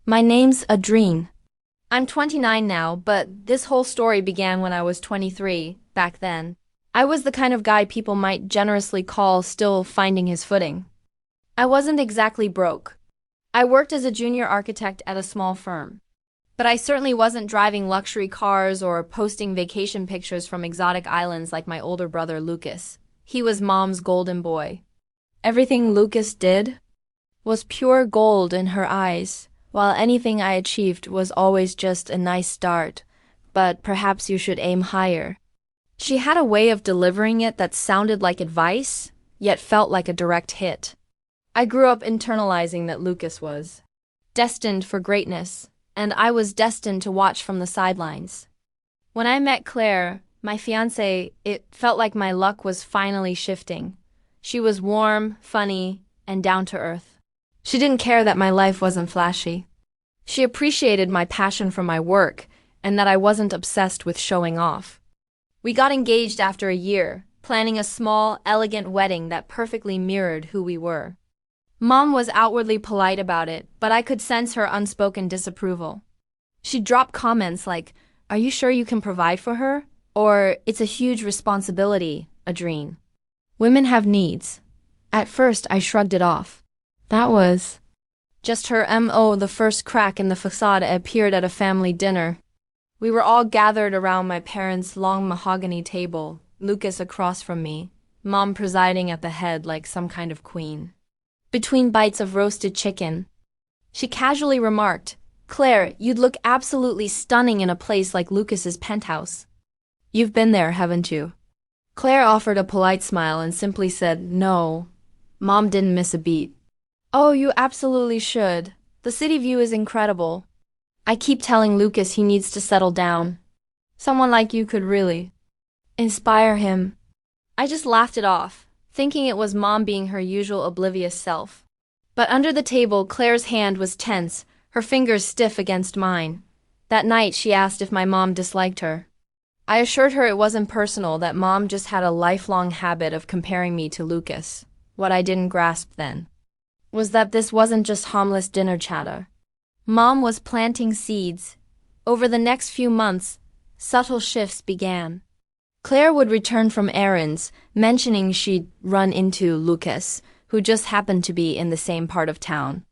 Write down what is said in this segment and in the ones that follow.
My name's Adrien. I'm 29 now, but this whole story began when I was 23, back then. I was the kind of guy people might generously call still finding his footing. I wasn't exactly broke. I worked as a junior architect at a small firm. But I certainly wasn't driving luxury cars or posting vacation pictures from exotic islands like my older brother Lucas. He was Mom's golden boy. Everything Lucas did was pure gold in her eyes, while anything I achieved was always just a nice start, but perhaps you should aim higher. She had a way of delivering it that sounded like advice, yet felt like a direct hit. I grew up internalizing that Lucas was destined for greatness, and I was destined to watch from the sidelines. When I met Claire, my fiancée, it felt like my luck was finally shifting. She was warm, funny, and down to earth. She didn't care that my life wasn't flashy. She appreciated my passion for my work and that I wasn't obsessed with showing off. We got engaged after a year, planning a small, elegant wedding that perfectly mirrored who we were. Mom was outwardly polite about it, but I could sense her unspoken disapproval. She'd drop comments like, "Are you sure you can provide for her?" Or, "It's a huge responsibility, Adrien. Women have needs." At first, I shrugged it off. That was just her MO. The first crack in the facade appeared at a family dinner. We were all gathered around my parents' long mahogany table, Lucas across from me, Mom presiding at the head like some kind of queen. Between bites of roasted chicken, she casually remarked, "Claire, you'd look absolutely stunning in a place like Lucas's penthouse. You've been there, haven't you?" Claire offered a polite smile and simply said, "No." Mom didn't miss a beat. "Oh, you absolutely should. The city view is incredible. I keep telling Lucas he needs to settle down. Someone like you could really inspire him." I just laughed it off, thinking it was Mom being her usual oblivious self. But under the table, Claire's hand was tense, her fingers stiff against mine. That night, she asked if my mom disliked her. I assured her it wasn't personal, that Mom just had a lifelong habit of comparing me to Lucas. What I didn't grasp then was that this wasn't just harmless dinner chatter. Mom was planting seeds. Over the next few months, subtle shifts began. Claire would return from errands, mentioning she'd run into Lucas, who just happened to be in the same part of town.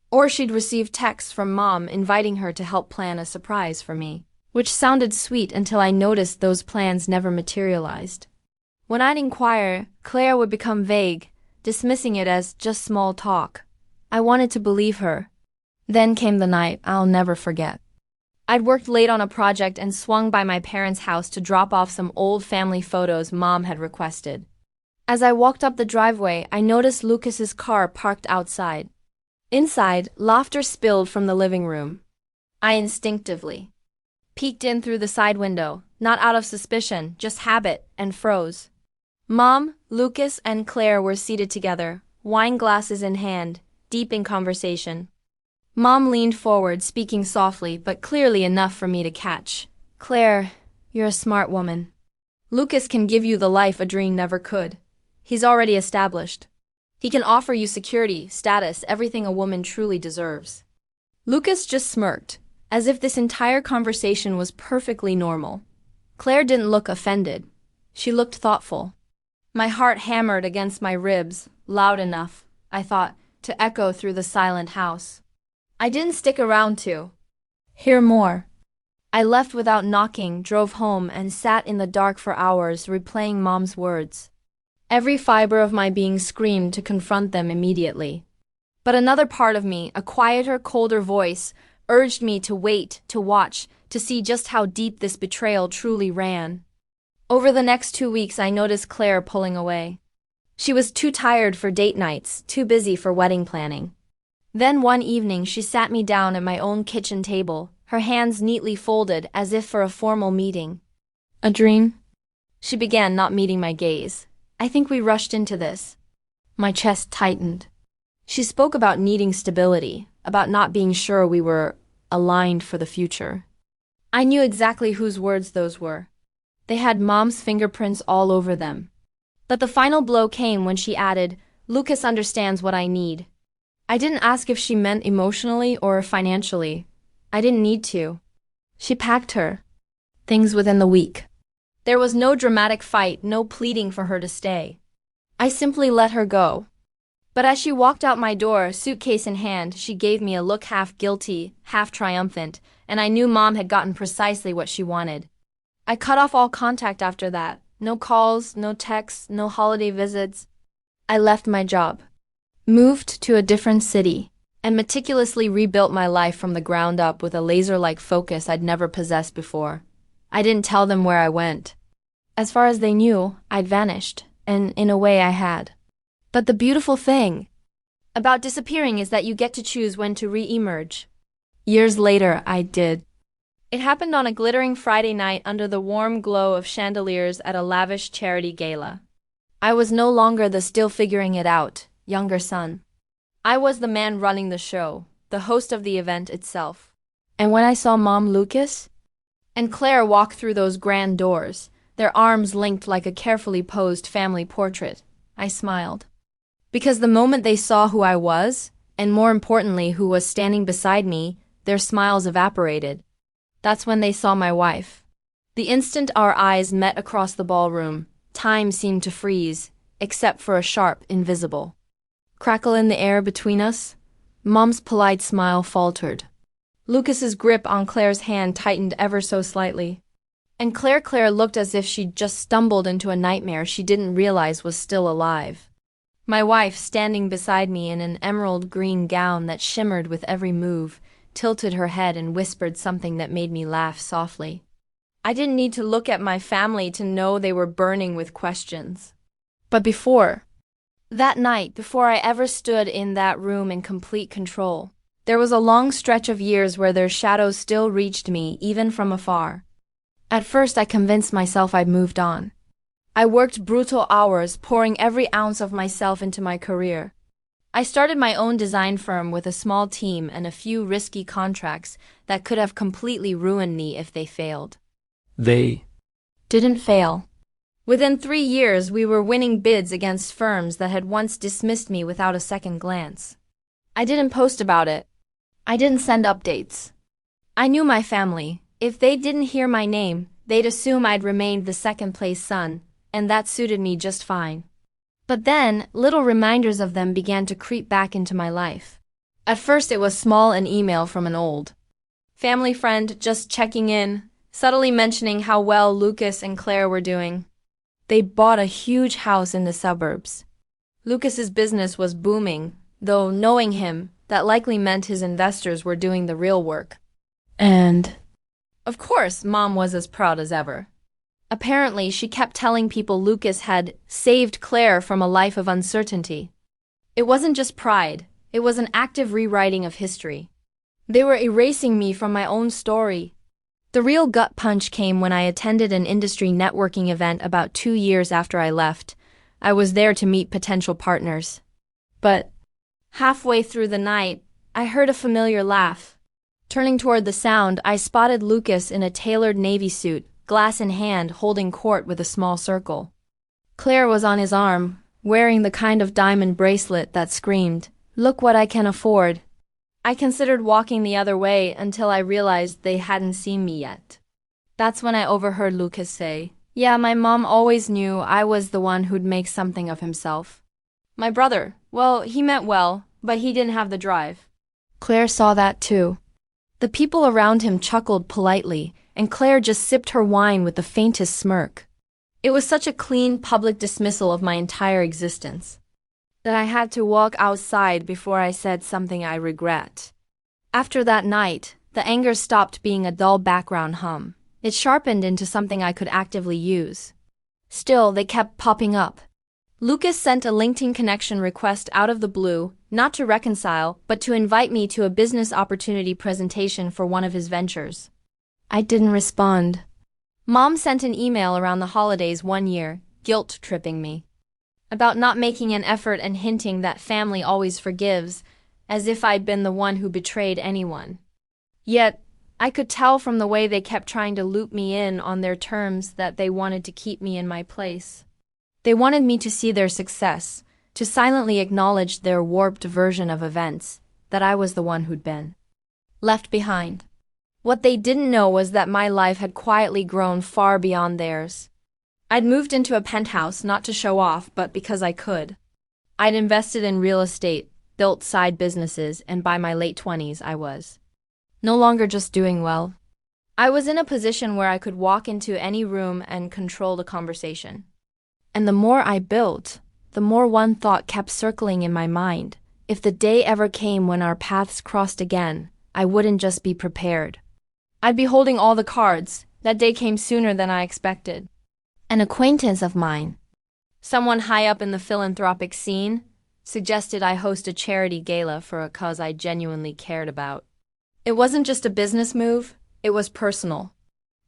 Or she'd receive texts from Mom inviting her to help plan a surprise for me, which sounded sweet until I noticed those plans never materialized. When I'd inquire, Claire would become vague, dismissing it as just small talk. I wanted to believe her. Then came the night I'll never forget. I'd worked late on a project and swung by my parents' house to drop off some old family photos Mom had requested. As I walked up the driveway, I noticed Lucas's car parked outside. Inside, laughter spilled from the living room. I instinctively peeked in through the side window, not out of suspicion, just habit, and froze. Mom, Lucas, and Claire were seated together, wine glasses in hand, deep in conversation. Mom leaned forward, speaking softly, but clearly enough for me to catch. "Claire, you're a smart woman. Lucas can give you the life Adrien never could. He's already established. He can offer you security, status, everything a woman truly deserves." Lucas just smirked, as if this entire conversation was perfectly normal. Claire didn't look offended. She looked thoughtful. My heart hammered against my ribs, loud enough, I thought, to echo through the silent house. I didn't stick around to hear more. I left without knocking, drove home, and sat in the dark for hours replaying Mom's words. Every fiber of my being screamed to confront them immediately. But another part of me, a quieter, colder voice, urged me to wait, to watch, to see just how deep this betrayal truly ran. Over the next 2 weeks, I noticed Claire pulling away. She was too tired for date nights, too busy for wedding planning. Then one evening, she sat me down at my own kitchen table, her hands neatly folded as if for a formal meeting. "Adrien," she began, not meeting my gaze, "I think we rushed into this." My chest tightened. She spoke about needing stability, about not being sure we were aligned for the future. I knew exactly whose words those were. They had Mom's fingerprints all over them. But the final blow came when she added, "Lucas understands what I need." I didn't ask if she meant emotionally or financially. I didn't need to. She packed her things within the week. There was no dramatic fight, no pleading for her to stay. I simply let her go. But as she walked out my door, suitcase in hand, she gave me a look half guilty, half triumphant, and I knew Mom had gotten precisely what she wanted. I cut off all contact after that. No calls, no texts, no holiday visits. I left my job, moved to a different city, and meticulously rebuilt my life from the ground up with a laser-like focus I'd never possessed before. I didn't tell them where I went. As far as they knew, I'd vanished, and in a way I had. But the beautiful thing about disappearing is that you get to choose when to re-emerge. Years later, I did. It happened on a glittering Friday night under the warm glow of chandeliers at a lavish charity gala. I was no longer the still figuring it out younger son. I was the man running the show, the host of the event itself. And when I saw Mom, Lucas, and Claire walk through those grand doors, their arms linked like a carefully posed family portrait, I smiled. Because the moment they saw who I was, and more importantly who was standing beside me, their smiles evaporated. That's when they saw my wife. The instant our eyes met across the ballroom, time seemed to freeze, except for a sharp, invisible crackle in the air between us. Mom's polite smile faltered. Lucas's grip on Claire's hand tightened ever so slightly. And Claire looked as if she'd just stumbled into a nightmare she didn't realize was still alive. My wife, standing beside me in an emerald green gown that shimmered with every move, tilted her head and whispered something that made me laugh softly. I didn't need to look at my family to know they were burning with questions. But that night, before I ever stood in that room in complete control, there was a long stretch of years where their shadows still reached me, even from afar. At first, I convinced myself I'd moved on. I worked brutal hours, pouring every ounce of myself into my career. I started my own design firm with a small team and a few risky contracts that could have completely ruined me if they failed. They didn't fail. Within 3 years, we were winning bids against firms that had once dismissed me without a second glance. I didn't post about it. I didn't send updates. I knew my family. If they didn't hear my name, they'd assume I'd remained the second-place son, and that suited me just fine. But then, little reminders of them began to creep back into my life. At first it was small, an email from an old family friend just checking in, subtly mentioning how well Lucas and Claire were doing. They'd bought a huge house in the suburbs. Lucas's business was booming, though knowing him, that likely meant his investors were doing the real work. And of course, Mom was as proud as ever. Apparently, she kept telling people Lucas had saved Claire from a life of uncertainty. It wasn't just pride, it was an active rewriting of history. They were erasing me from my own story. The real gut punch came when I attended an industry networking event about 2 years after I left. I was there to meet potential partners. But halfway through the night, I heard a familiar laugh. Turning toward the sound, I spotted Lucas in a tailored navy suit, glass in hand, holding court with a small circle. Claire was on his arm, wearing the kind of diamond bracelet that screamed, "Look what I can afford." I considered walking the other way until I realized they hadn't seen me yet. That's when I overheard Lucas say, "Yeah, my mom always knew I was the one who'd make something of himself. My brother, well, he meant well, but he didn't have the drive." Claire saw that too. The people around him chuckled politely, and Claire just sipped her wine with the faintest smirk. It was such a clean public dismissal of my entire existence that I had to walk outside before I said something I regret. After that night, the anger stopped being a dull background hum. It sharpened into something I could actively use. Still, they kept popping up. Lucas sent a LinkedIn connection request out of the blue, not to reconcile, but to invite me to a business opportunity presentation for one of his ventures. I didn't respond. Mom sent an email around the holidays one year, guilt-tripping me about not making an effort and hinting that family always forgives, as if I'd been the one who betrayed anyone. Yet, I could tell from the way they kept trying to loop me in on their terms that they wanted to keep me in my place. They wanted me to see their success, to silently acknowledge their warped version of events, that I was the one who'd been left behind. What they didn't know was that my life had quietly grown far beyond theirs. I'd moved into a penthouse not to show off, but because I could. I'd invested in real estate, built side businesses, and by my late 20s I was no longer just doing well. I was in a position where I could walk into any room and control the conversation. And the more I built, the more one thought kept circling in my mind. If the day ever came when our paths crossed again, I wouldn't just be prepared. I'd be holding all the cards. That day came sooner than I expected. An acquaintance of mine, someone high up in the philanthropic scene, suggested I host a charity gala for a cause I genuinely cared about. It wasn't just a business move, it was personal.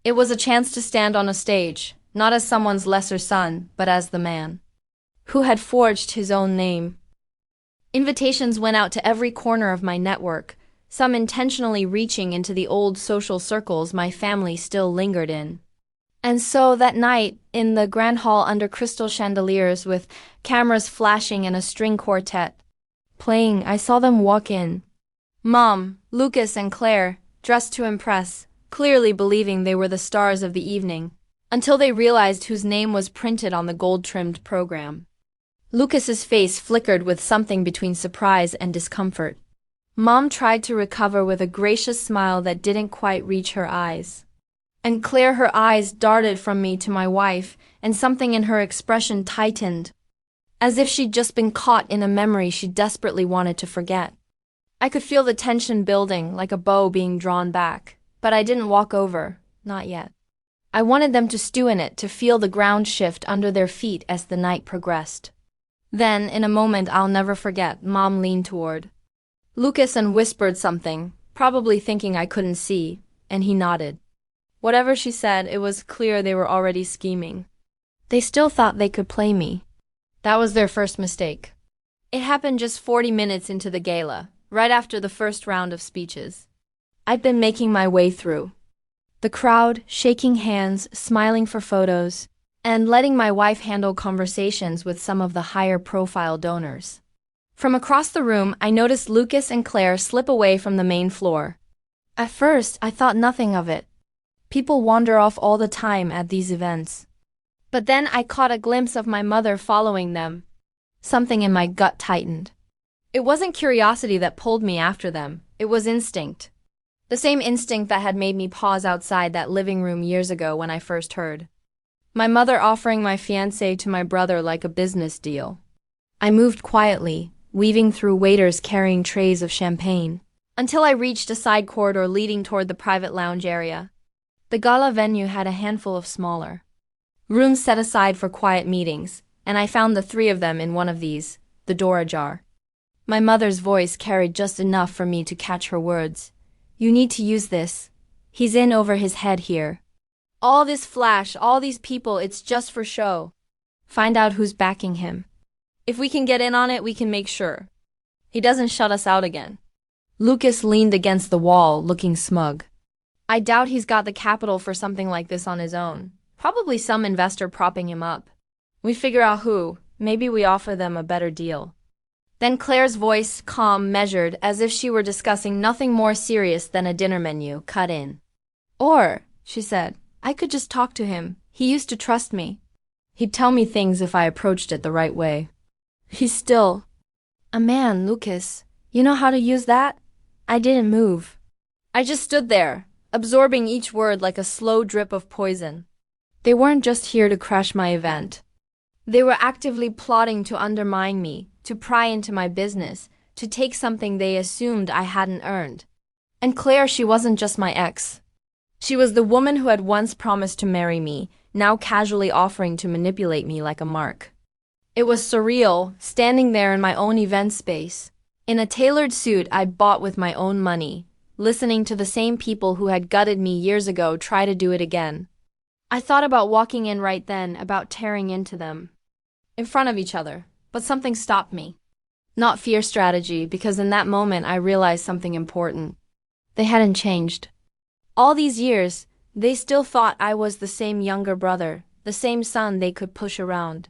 It was a chance to stand on a stage, not as someone's lesser son, but as the man who had forged his own name. Invitations went out to every corner of my network, some intentionally reaching into the old social circles my family still lingered in. And so that night, in the grand hall under crystal chandeliers with cameras flashing and a string quartet playing, I saw them walk in. Mom, Lucas, and Claire, dressed to impress, clearly believing they were the stars of the evening, until they realized whose name was printed on the gold-trimmed program. Lucas's face flickered with something between surprise and discomfort. Mom tried to recover with a gracious smile that didn't quite reach her eyes. And Claire, her eyes darted from me to my wife, and something in her expression tightened, as if she'd just been caught in a memory she desperately wanted to forget. I could feel the tension building, like a bow being drawn back, but I didn't walk over, not yet. I wanted them to stew in it, to feel the ground shift under their feet as the night progressed. Then, in a moment I'll never forget, Mom leaned toward Lucas and whispered something, probably thinking I couldn't see, and he nodded. Whatever she said, it was clear they were already scheming. They still thought they could play me. That was their first mistake. It happened just 40 minutes into the gala, right after the first round of speeches. I'd been making my way through the crowd, shaking hands, smiling for photos, and letting my wife handle conversations with some of the higher-profile donors. From across the room, I noticed Lucas and Claire slip away from the main floor. At first, I thought nothing of it. People wander off all the time at these events. But then I caught a glimpse of my mother following them. Something in my gut tightened. It wasn't curiosity that pulled me after them, it was instinct. The same instinct that had made me pause outside that living room years ago when I first heard my mother offering my fiancé to my brother like a business deal. I moved quietly, weaving through waiters carrying trays of champagne, until I reached a side corridor leading toward the private lounge area. The gala venue had a handful of smaller rooms set aside for quiet meetings, and I found the three of them in one of these, the door ajar. My mother's voice carried just enough for me to catch her words. "You need to use this. He's in over his head here. All this flash, all these people, it's just for show. Find out who's backing him. If we can get in on it, we can make sure he doesn't shut us out again." Lucas leaned against the wall, looking smug. I doubt he's got the capital for something like this on his own. Probably some investor propping him up. We figure out who, maybe we offer them a better deal. Then Claire's voice, calm, measured, as if she were discussing nothing more serious than a dinner menu, cut in. "Or," she said, "I could just talk to him. He used to trust me. He'd tell me things if I approached it the right way. He's still a man, Lucas. You know how to use that?" I didn't move. I just stood there, absorbing each word like a slow drip of poison. They weren't just here to crash my event. They were actively plotting to undermine me, to pry into my business, to take something they assumed I hadn't earned. And Claire, she wasn't just my ex. She was the woman who had once promised to marry me, now casually offering to manipulate me like a mark. It was surreal, standing there in my own event space, in a tailored suit I'd bought with my own money, listening to the same people who had gutted me years ago try to do it again. I thought about walking in right then, about tearing into them, in front of each other, but something stopped me. Not fear strategy, because in that moment I realized something important. They hadn't changed. All these years, they still thought I was the same younger brother, the same son they could push around.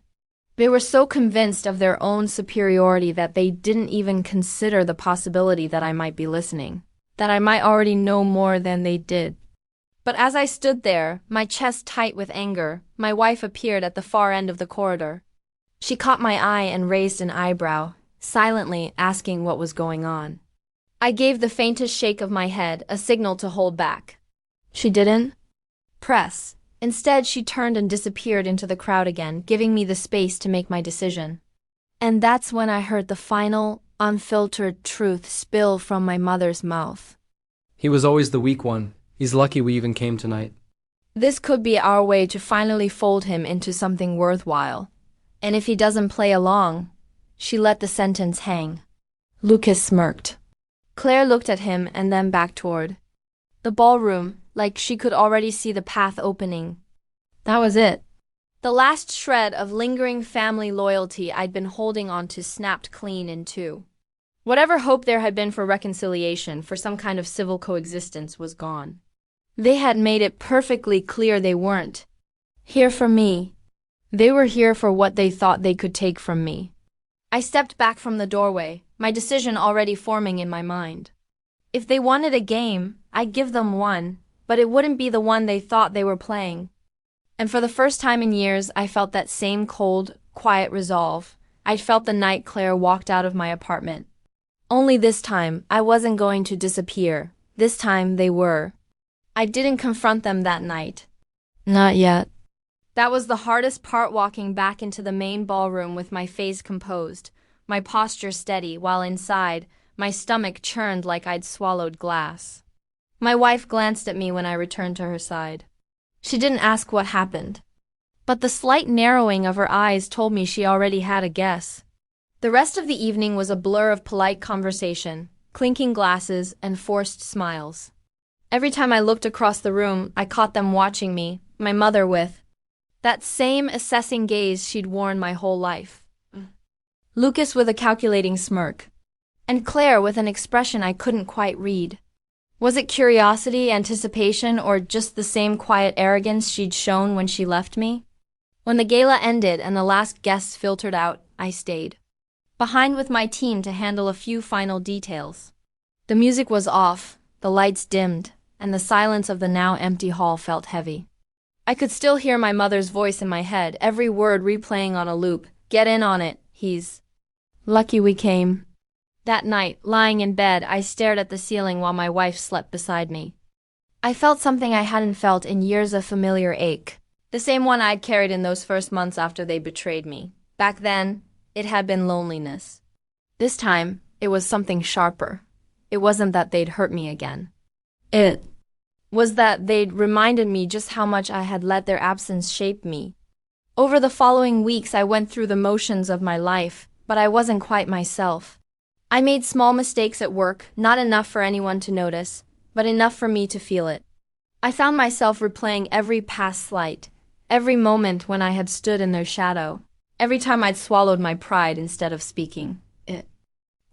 They were so convinced of their own superiority that they didn't even consider the possibility that I might be listening, that I might already know more than they did. But as I stood there, my chest tight with anger, my wife appeared at the far end of the corridor. She caught my eye and raised an eyebrow, silently asking what was going on. I gave the faintest shake of my head, a signal to hold back. She didn't press. Instead, she turned and disappeared into the crowd again, giving me the space to make my decision. And that's when I heard the final, unfiltered truth spill from my mother's mouth. He was always the weak one. He's lucky we even came tonight. This could be our way to finally fold him into something worthwhile. And if he doesn't play along, she let the sentence hang. Lucas smirked. Claire looked at him and then back toward the ballroom, like she could already see the path opening. That was it. The last shred of lingering family loyalty I'd been holding on to snapped clean in two. Whatever hope there had been for reconciliation, for some kind of civil coexistence, was gone. They had made it perfectly clear they weren't here for me. They were here for what they thought they could take from me. I stepped back from the doorway, my decision already forming in my mind. If they wanted a game, I'd give them one, but it wouldn't be the one they thought they were playing. And for the first time in years, I felt that same cold, quiet resolve I'd felt the night Claire walked out of my apartment. Only this time, I wasn't going to disappear. This time, they were. I didn't confront them that night. Not yet. That was the hardest part, walking back into the main ballroom with my face composed, my posture steady, while inside, my stomach churned like I'd swallowed glass. My wife glanced at me when I returned to her side. She didn't ask what happened, but the slight narrowing of her eyes told me she already had a guess. The rest of the evening was a blur of polite conversation, clinking glasses, and forced smiles. Every time I looked across the room, I caught them watching me, my mother with that same assessing gaze she'd worn my whole life. Lucas with a calculating smirk, and Claire with an expression I couldn't quite read. Was it curiosity, anticipation, or just the same quiet arrogance she'd shown when she left me? When the gala ended and the last guests filtered out, I stayed behind with my team to handle a few final details. The music was off, the lights dimmed, and the silence of the now empty hall felt heavy. I could still hear my mother's voice in my head, every word replaying on a loop. Get in on it, he's lucky we came. That night, lying in bed, I stared at the ceiling while my wife slept beside me. I felt something I hadn't felt in years, a familiar ache. The same one I'd carried in those first months after they betrayed me. Back then, it had been loneliness. This time, it was something sharper. It wasn't that they'd hurt me again. It was that they'd reminded me just how much I had let their absence shape me. Over the following weeks, I went through the motions of my life, but I wasn't quite myself. I made small mistakes at work, not enough for anyone to notice, but enough for me to feel it. I found myself replaying every past slight, every moment when I had stood in their shadow, every time I'd swallowed my pride instead of speaking. It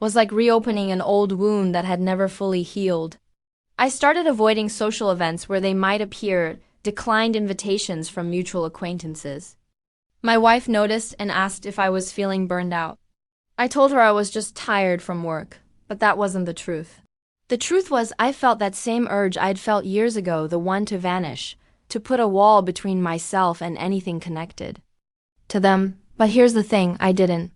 was like reopening an old wound that had never fully healed. I started avoiding social events where they might appear, declined invitations from mutual acquaintances. My wife noticed and asked if I was feeling burned out. I told her I was just tired from work, but that wasn't the truth. The truth was I felt that same urge I'd felt years ago, the one to vanish, to put a wall between myself and anything connected to them. But here's the thing, I didn't.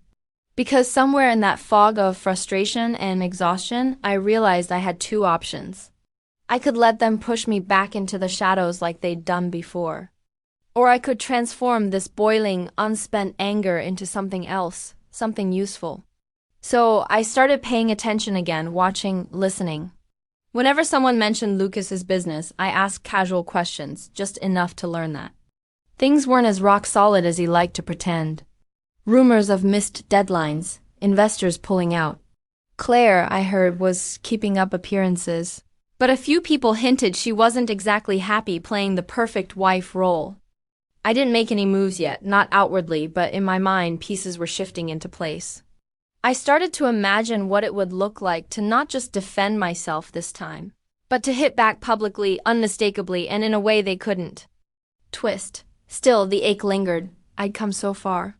Because somewhere in that fog of frustration and exhaustion, I realized I had two options. I could let them push me back into the shadows like they'd done before. Or I could transform this boiling, unspent anger into something else, something useful. So I started paying attention again, watching, listening. Whenever someone mentioned Lucas's business, I asked casual questions, just enough to learn that things weren't as rock solid as he liked to pretend. Rumors of missed deadlines, investors pulling out. Claire, I heard, was keeping up appearances. But a few people hinted she wasn't exactly happy playing the perfect wife role. I didn't make any moves yet, not outwardly, but in my mind, pieces were shifting into place. I started to imagine what it would look like to not just defend myself this time, but to hit back publicly, unmistakably, and in a way they couldn't twist. Still, the ache lingered. I'd come so far.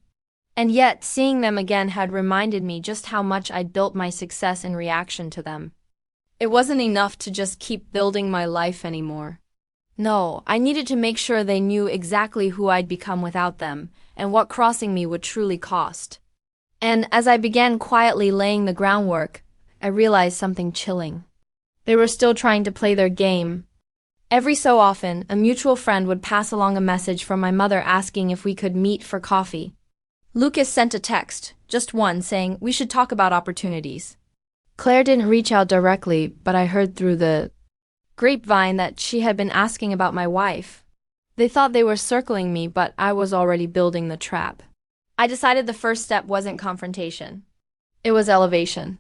And yet, seeing them again had reminded me just how much I'd built my success in reaction to them. It wasn't enough to just keep building my life anymore. No, I needed to make sure they knew exactly who I'd become without them, and what crossing me would truly cost. And as I began quietly laying the groundwork, I realized something chilling. They were still trying to play their game. Every so often, a mutual friend would pass along a message from my mother asking if we could meet for coffee. Lucas sent a text, just one, saying we should talk about opportunities. Claire didn't reach out directly, but I heard through the grapevine that she had been asking about my wife. They thought they were circling me, but I was already building the trap. I decided the first step wasn't confrontation. It was elevation.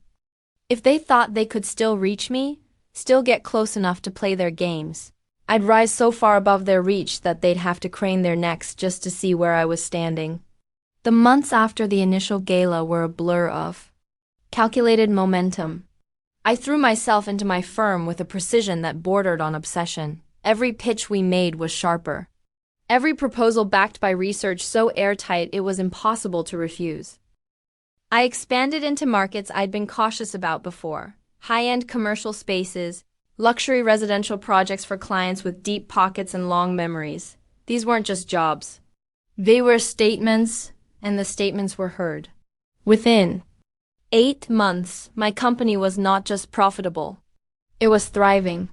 If they thought they could still reach me, still get close enough to play their games, I'd rise so far above their reach that they'd have to crane their necks just to see where I was standing. The months after the initial gala were a blur of calculated momentum. I threw myself into my firm with a precision that bordered on obsession. Every pitch we made was sharper. Every proposal backed by research so airtight it was impossible to refuse. I expanded into markets I'd been cautious about before: high-end commercial spaces, luxury residential projects for clients with deep pockets and long memories. These weren't just jobs. They were statements, and the statements were heard. Within 8 months, my company was not just profitable. It was thriving.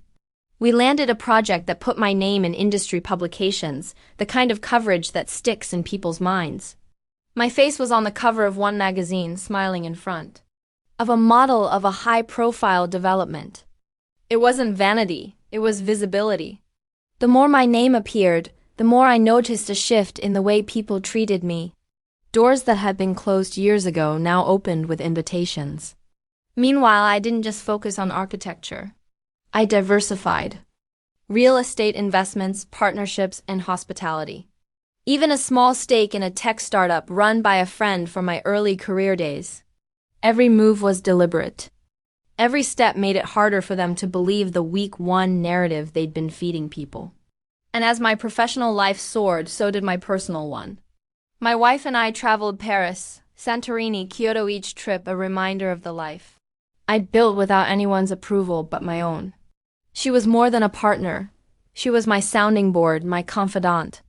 We landed a project that put my name in industry publications, the kind of coverage that sticks in people's minds. My face was on the cover of one magazine, smiling in front of a model of a high-profile development. It wasn't vanity, it was visibility. The more my name appeared, the more I noticed a shift in the way people treated me. Doors that had been closed years ago now opened with invitations. Meanwhile, I didn't just focus on architecture. I diversified. Real estate investments, partnerships, and hospitality. Even a small stake in a tech startup run by a friend from my early career days. Every move was deliberate. Every step made it harder for them to believe the week one narrative they'd been feeding people. And as my professional life soared, so did my personal one. My wife and I traveled Paris, Santorini, Kyoto, each trip a reminder of the life I'd built without anyone's approval but my own. She was more than a partner. She was my sounding board, my confidant.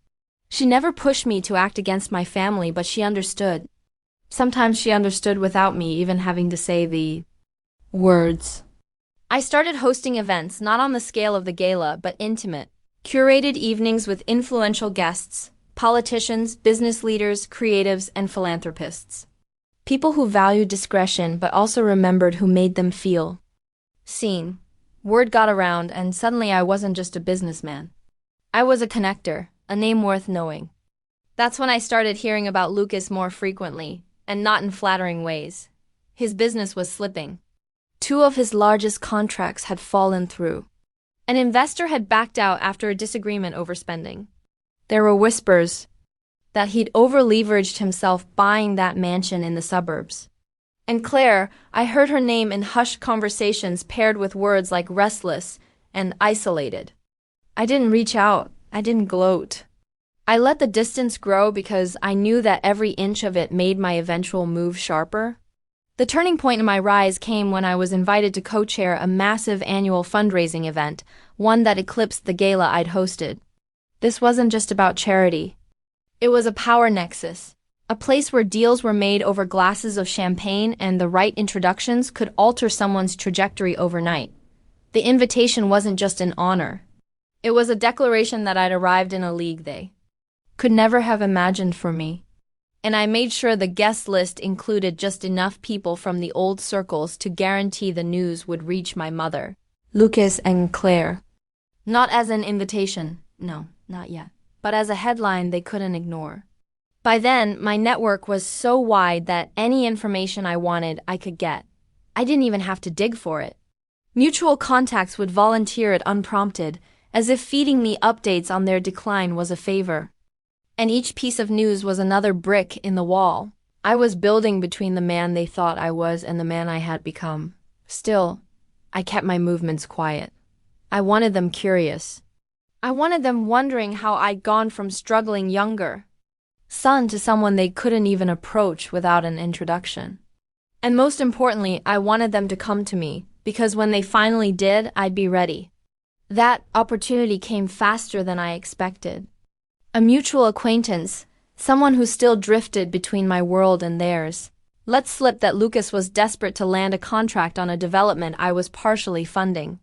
She never pushed me to act against my family, but she understood. Sometimes she understood without me even having to say the words. I started hosting events not on the scale of the gala, but intimate, curated evenings with influential guests, politicians, business leaders, creatives, and philanthropists. People who valued discretion but also remembered who made them feel seen. Word got around, and suddenly I wasn't just a businessman. I was a connector, a name worth knowing. That's when I started hearing about Lucas more frequently, and not in flattering ways. His business was slipping. 2 of his largest contracts had fallen through. An investor had backed out after a disagreement over spending. There were whispers that he'd over-leveraged himself buying that mansion in the suburbs. And Claire, I heard her name in hushed conversations paired with words like restless and isolated. I didn't reach out. I didn't gloat. I let the distance grow because I knew that every inch of it made my eventual move sharper. The turning point in my rise came when I was invited to co-chair a massive annual fundraising event, one that eclipsed the gala I'd hosted. This wasn't just about charity. It was a power nexus, a place where deals were made over glasses of champagne and the right introductions could alter someone's trajectory overnight. The invitation wasn't just an honor. It was a declaration that I'd arrived in a league they could never have imagined for me. And I made sure the guest list included just enough people from the old circles to guarantee the news would reach my mother, Lucas, and Claire. Not as an invitation, no, not yet, but as a headline they couldn't ignore. By then, my network was so wide that any information I wanted I could get. I didn't even have to dig for it. Mutual contacts would volunteer it unprompted, as if feeding me updates on their decline was a favor. And each piece of news was another brick in the wall. I was building between the man they thought I was and the man I had become. Still, I kept my movements quiet. I wanted them curious. I wanted them wondering how I'd gone from struggling younger son to someone they couldn't even approach without an introduction. And most importantly, I wanted them to come to me, because when they finally did, I'd be ready. That opportunity came faster than I expected. A mutual acquaintance, someone who still drifted between my world and theirs, let slip that Lucas was desperate to land a contract on a development I was partially funding.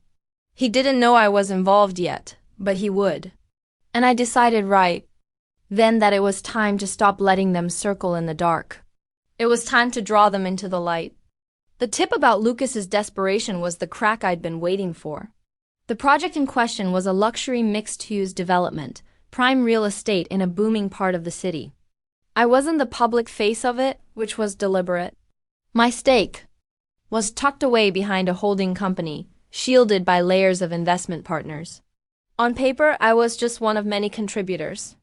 He didn't know I was involved yet, but he would. And I decided right then that it was time to stop letting them circle in the dark. It was time to draw them into the light. The tip about Lucas's desperation was the crack I'd been waiting for. The project in question was a luxury mixed-use development, prime real estate in a booming part of the city. I wasn't the public face of it, which was deliberate. My stake was tucked away behind a holding company, shielded by layers of investment partners. On paper, I was just one of many contributors.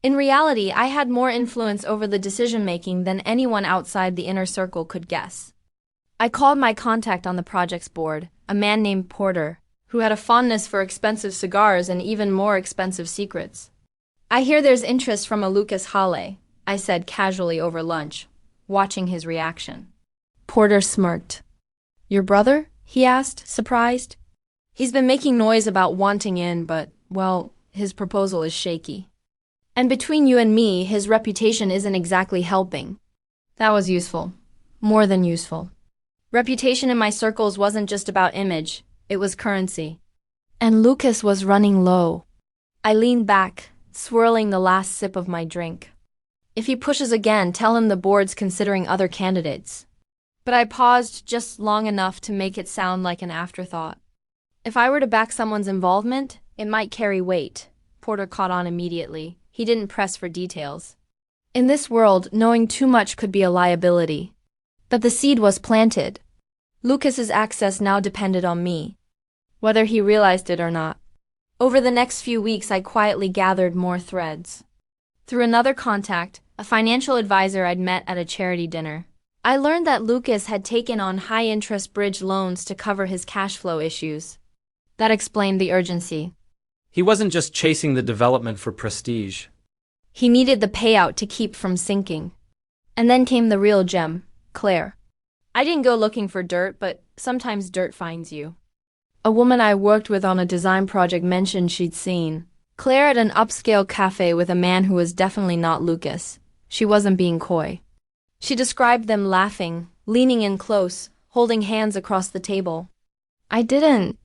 In reality, I had more influence over the decision-making than anyone outside the inner circle could guess. I called my contact on the project's board, a man named Porter, who had a fondness for expensive cigars and even more expensive secrets. "I hear there's interest from a Lucas Halle," I said casually over lunch, watching his reaction. Porter smirked. "Your brother?" he asked, surprised. "He's been making noise about wanting in, but, well, his proposal is shaky. And between you and me, his reputation isn't exactly helping." That was useful. More than useful. Reputation in my circles wasn't just about image, it was currency. And Lucas was running low. I leaned back, swirling the last sip of my drink. "If he pushes again, tell him the board's considering other candidates." But I paused just long enough to make it sound like an afterthought. If I were to back someone's involvement, it might carry weight. Porter caught on immediately. He didn't press for details. In this world, knowing too much could be a liability. But the seed was planted. Lucas's access now depended on me, whether he realized it or not. Over the next few weeks, I quietly gathered more threads. Through another contact, a financial advisor I'd met at a charity dinner, I learned that Lucas had taken on high-interest bridge loans to cover his cash flow issues. That explained the urgency. He wasn't just chasing the development for prestige. He needed the payout to keep from sinking. And then came the real gem, Claire. I didn't go looking for dirt, but sometimes dirt finds you. A woman I worked with on a design project mentioned she'd seen Claire at an upscale cafe with a man who was definitely not Lucas. She wasn't being coy. She described them laughing, leaning in close, holding hands across the table. I didn't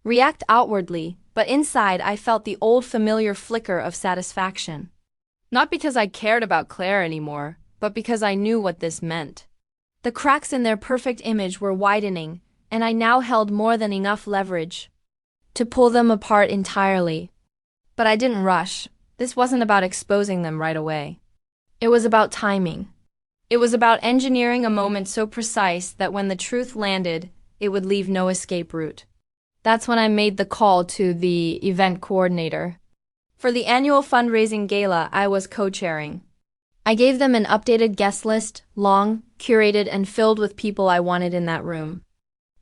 react outwardly, but inside I felt the old familiar flicker of satisfaction. Not because I cared about Claire anymore, but because I knew what this meant. The cracks in their perfect image were widening, and I now held more than enough leverage to pull them apart entirely. But I didn't rush. This wasn't about exposing them right away. It was about timing. It was about engineering a moment so precise that when the truth landed, it would leave no escape route. That's when I made the call to the event coordinator. For the annual fundraising gala I was co-chairing, I gave them an updated guest list, long, curated, and filled with people I wanted in that room.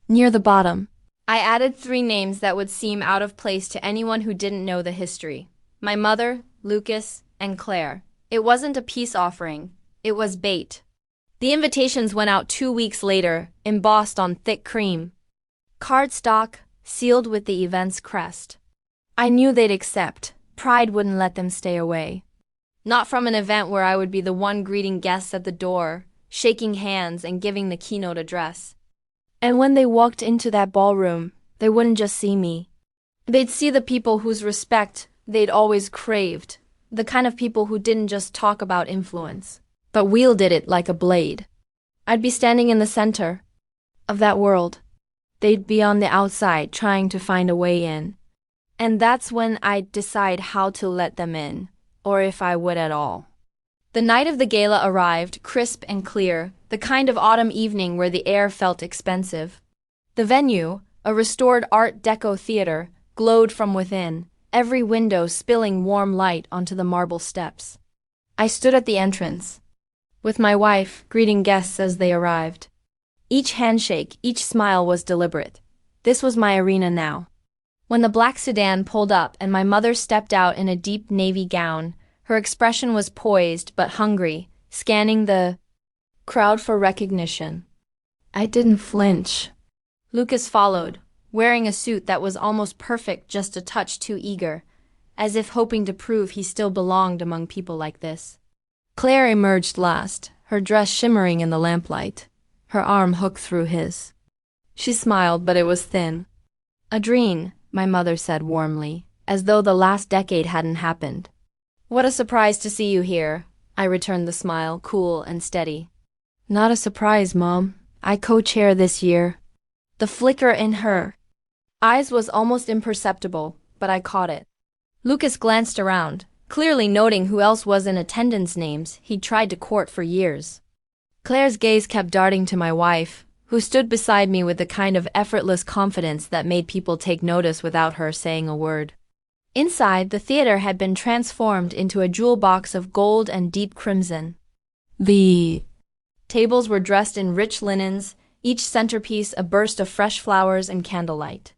Near the bottom, I added 3 names that would seem out of place to anyone who didn't know the history. My mother, Lucas, and Claire. It wasn't a peace offering. It was bait. The invitations went out 2 weeks later, embossed on thick cream. Cardstock, sealed with the event's crest. I knew they'd accept. Pride wouldn't let them stay away. Not from an event where I would be the one greeting guests at the door, shaking hands and giving the keynote address. And when they walked into that ballroom, they wouldn't just see me. They'd see the people whose respect they'd always craved, the kind of people who didn't just talk about influence, but wielded it like a blade. I'd be standing in the center of that world. They'd be on the outside trying to find a way in. And that's when I'd decide how to let them in, or if I would at all. The night of the gala arrived, crisp and clear, the kind of autumn evening where the air felt expensive. The venue, a restored Art Deco theater, glowed from within, every window spilling warm light onto the marble steps. I stood at the entrance, with my wife, greeting guests as they arrived. Each handshake, each smile was deliberate. This was my arena now. When the black sedan pulled up and my mother stepped out in a deep navy gown, Her expression was poised but hungry, scanning the crowd for recognition. I didn't flinch. Lucas followed, wearing a suit that was almost perfect, just a touch too eager, as if hoping to prove he still belonged among people like this. Claire emerged last, her dress shimmering in the lamplight, her arm hooked through his. She smiled, but it was thin. "Adrien," my mother said warmly, as though the last decade hadn't happened. "What a surprise to see you here," I returned the smile, cool and steady. "Not a surprise, Mom. I co-chair this year." The flicker in her eyes was almost imperceptible, but I caught it. Lucas glanced around, clearly noting who else was in attendance, names he'd tried to court for years. Claire's gaze kept darting to my wife, who stood beside me with the kind of effortless confidence that made people take notice without her saying a word. Inside, the theater had been transformed into a jewel box of gold and deep crimson. The tables were dressed in rich linens, each centerpiece a burst of fresh flowers and candlelight.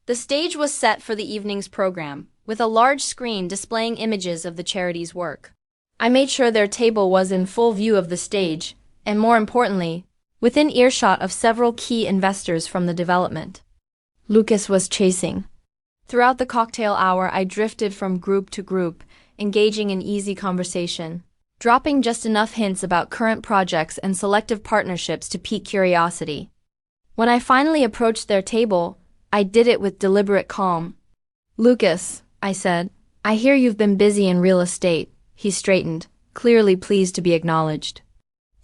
The stage was set for the evening's program, with a large screen displaying images of the charity's work. I made sure their table was in full view of the stage, and more importantly, within earshot of several key investors from the development Lucas was chasing. Throughout the cocktail hour, I drifted from group to group, engaging in easy conversation, dropping just enough hints about current projects and selective partnerships to pique curiosity. When I finally approached their table, I did it with deliberate calm. "Lucas," I said, "I hear you've been busy in real estate." He straightened, clearly pleased to be acknowledged.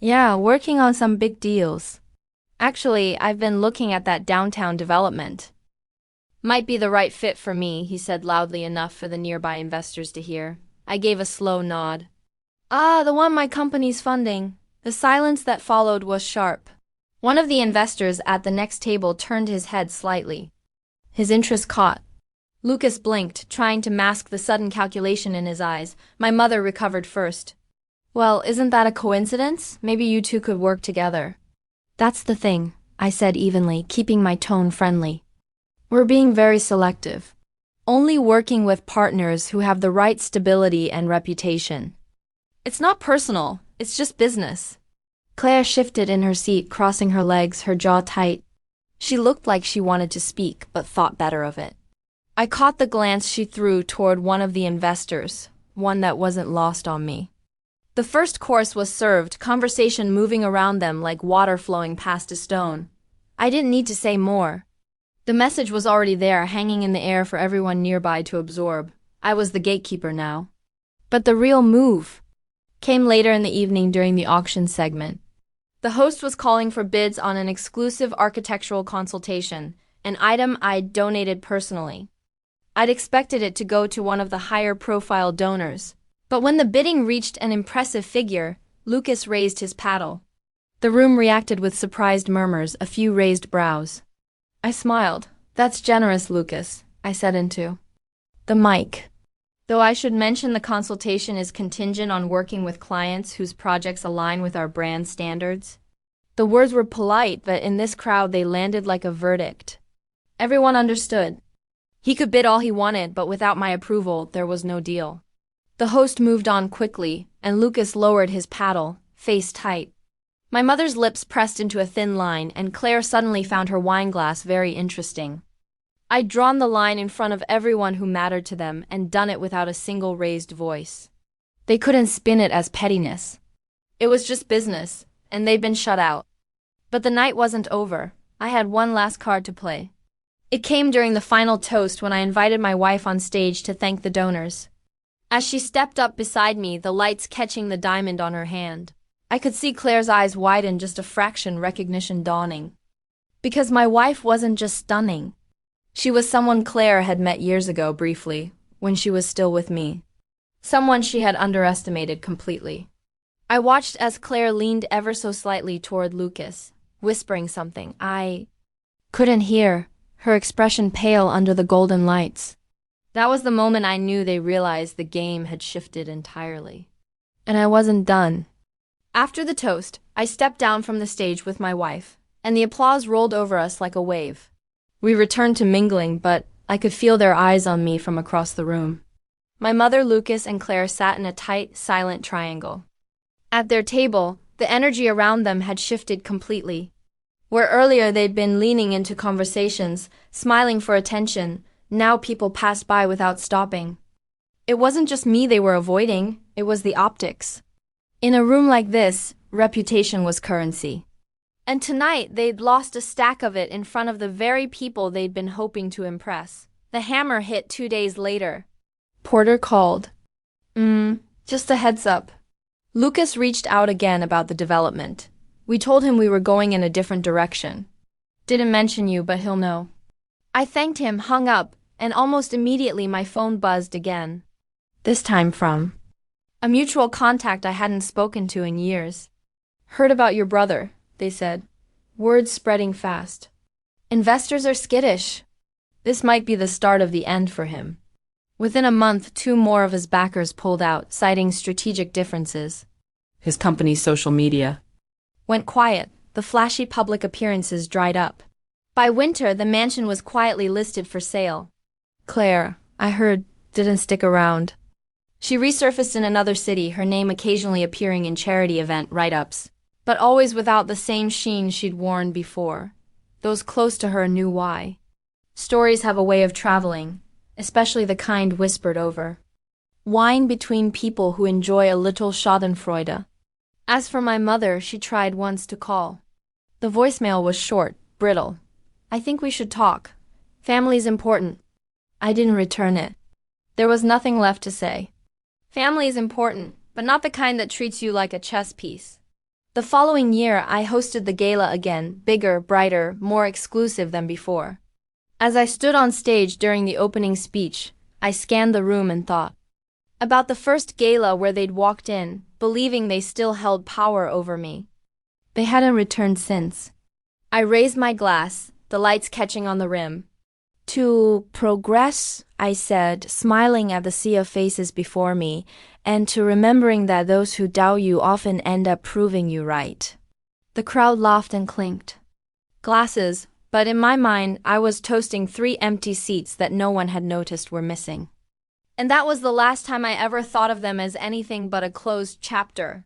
"Yeah, working on some big deals. Actually, I've been looking at that downtown development. Might be the right fit for me," he said loudly enough for the nearby investors to hear. I gave a slow nod. "Ah, the one my company's funding." The silence that followed was sharp. One of the investors at the next table turned his head slightly. His interest caught. Lucas blinked, trying to mask the sudden calculation in his eyes. My mother recovered first. "Well, isn't that a coincidence? Maybe you two could work together." "That's the thing," I said evenly, keeping my tone friendly. "We're being very selective. Only working with partners who have the right stability and reputation." "It's not personal, it's just business." Claire shifted in her seat, crossing her legs, her jaw tight. She looked like she wanted to speak, but thought better of it. I caught the glance she threw toward one of the investors, one that wasn't lost on me. The first course was served, conversation moving around them like water flowing past a stone. I didn't need to say more. The message was already there, hanging in the air for everyone nearby to absorb. I was the gatekeeper now. But the real move came later in the evening during the auction segment. The host was calling for bids on an exclusive architectural consultation, an item I'd donated personally. I'd expected it to go to one of the higher-profile donors. But when the bidding reached an impressive figure, Lucas raised his paddle. The room reacted with surprised murmurs, a few raised brows. I smiled. "That's generous, Lucas," I said into the mic. "Though I should mention the consultation is contingent on working with clients whose projects align with our brand standards." The words were polite, but in this crowd they landed like a verdict. Everyone understood. He could bid all he wanted, but without my approval, there was no deal. The host moved on quickly, and Lucas lowered his paddle, face tight. My mother's lips pressed into a thin line, and Claire suddenly found her wineglass very interesting. I'd drawn the line in front of everyone who mattered to them, and done it without a single raised voice. They couldn't spin it as pettiness. It was just business, and they'd been shut out. But the night wasn't over. I had one last card to play. It came during the final toast when I invited my wife on stage to thank the donors. As she stepped up beside me, the lights catching the diamond on her hand, I could see Claire's eyes widen just a fraction, recognition dawning. Because my wife wasn't just stunning. She was someone Claire had met years ago briefly, when she was still with me. Someone she had underestimated completely. I watched as Claire leaned ever so slightly toward Lucas, whispering something I couldn't hear, her expression pale under the golden lights. That was the moment I knew they realized the game had shifted entirely. And I wasn't done. After the toast, I stepped down from the stage with my wife, and the applause rolled over us like a wave. We returned to mingling, but I could feel their eyes on me from across the room. My mother, Lucas, and Claire sat in a tight, silent triangle. At their table, the energy around them had shifted completely. Where earlier they'd been leaning into conversations, smiling for attention, now people passed by without stopping. It wasn't just me they were avoiding, it was the optics. In a room like this, reputation was currency. And tonight they'd lost a stack of it in front of the very people they'd been hoping to impress. The hammer hit 2 days later. Porter called. Just a heads up. Lucas reached out again about the development. We told him we were going in a different direction. Didn't mention you, but he'll know. I thanked him, hung up, and almost immediately my phone buzzed again. This time from a mutual contact I hadn't spoken to in years. Heard about your brother, they said. Words spreading fast. Investors are skittish. This might be the start of the end for him. Within a month, 2 more of his backers pulled out, citing strategic differences. His company's social media went quiet. The flashy public appearances dried up. By winter, the mansion was quietly listed for sale. Claire, I heard, didn't stick around. She resurfaced in another city, her name occasionally appearing in charity event write-ups, but always without the same sheen she'd worn before. Those close to her knew why. Stories have a way of traveling, especially the kind whispered over. Wine between people who enjoy a little schadenfreude. As for my mother, she tried once to call. The voicemail was short, brittle. I think we should talk. Family's important. I didn't return it. There was nothing left to say. Family is important, but not the kind that treats you like a chess piece. The following year, I hosted the gala again, bigger, brighter, more exclusive than before. As I stood on stage during the opening speech, I scanned the room and thought about the first gala where they'd walked in, believing they still held power over me. They hadn't returned since. I raised my glass, the lights catching on the rim. To progress, I said, smiling at the sea of faces before me, and to remembering that those who doubt you often end up proving you right. The crowd laughed and clinked glasses, but in my mind, I was toasting 3 empty seats that no one had noticed were missing. And that was the last time I ever thought of them as anything but a closed chapter.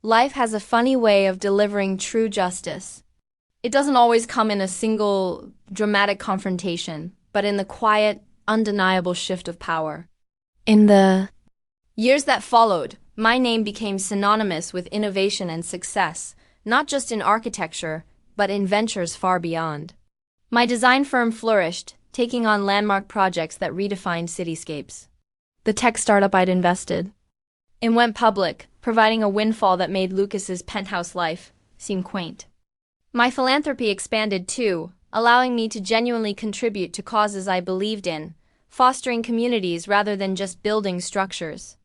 Life has a funny way of delivering true justice. It doesn't always come in a single, dramatic confrontation, but in the quiet, undeniable shift of power. In the years that followed, my name became synonymous with innovation and success, not just in architecture, but in ventures far beyond. My design firm flourished, taking on landmark projects that redefined cityscapes. The tech startup I'd invested in went public, providing a windfall that made Lucas's penthouse life seem quaint. My philanthropy expanded too, allowing me to genuinely contribute to causes I believed in, fostering communities rather than just building structures.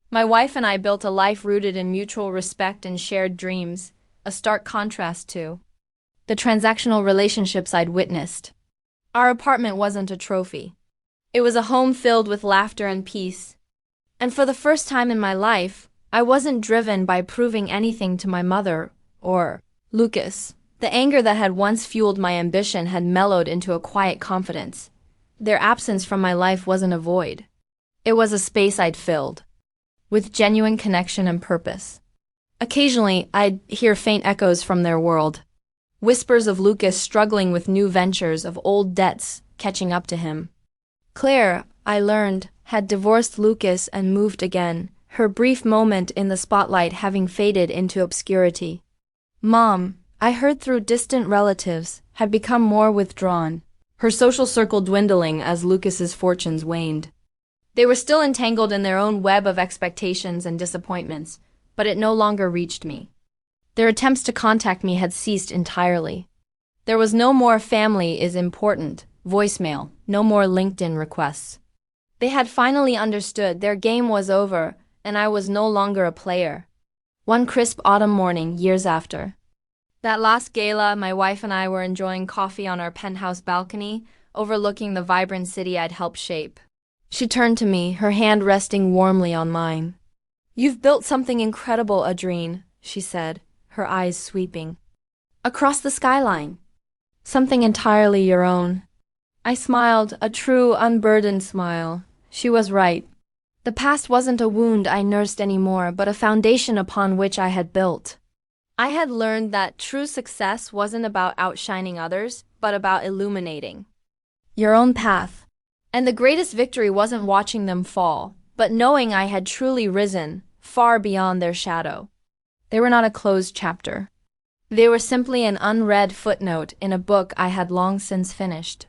My wife and I built a life rooted in mutual respect and shared dreams, a stark contrast to the transactional relationships I'd witnessed. Our apartment wasn't a trophy. It was a home filled with laughter and peace. And for the first time in my life, I wasn't driven by proving anything to my mother or Lucas. The anger that had once fueled my ambition had mellowed into a quiet confidence. Their absence from my life wasn't a void. It was a space I'd filled with genuine connection and purpose. Occasionally, I'd hear faint echoes from their world. Whispers of Lucas struggling with new ventures, of old debts catching up to him. Claire, I learned, had divorced Lucas and moved again, her brief moment in the spotlight having faded into obscurity. Mom, I heard through distant relatives, had become more withdrawn, her social circle dwindling as Lucas's fortunes waned. They were still entangled in their own web of expectations and disappointments, but it no longer reached me. Their attempts to contact me had ceased entirely. There was no more family is important voicemail, no more LinkedIn requests. They had finally understood their game was over, and I was no longer a player. One crisp autumn morning, years after that last gala, my wife and I were enjoying coffee on our penthouse balcony, overlooking the vibrant city I'd helped shape. She turned to me, her hand resting warmly on mine. "You've built something incredible, Adrien," she said, her eyes sweeping across the skyline. "Something entirely your own." I smiled, a true, unburdened smile. She was right. The past wasn't a wound I nursed anymore, but a foundation upon which I had built. I had learned that true success wasn't about outshining others, but about illuminating your own path. And the greatest victory wasn't watching them fall, but knowing I had truly risen, far beyond their shadow. They were not a closed chapter. They were simply an unread footnote in a book I had long since finished.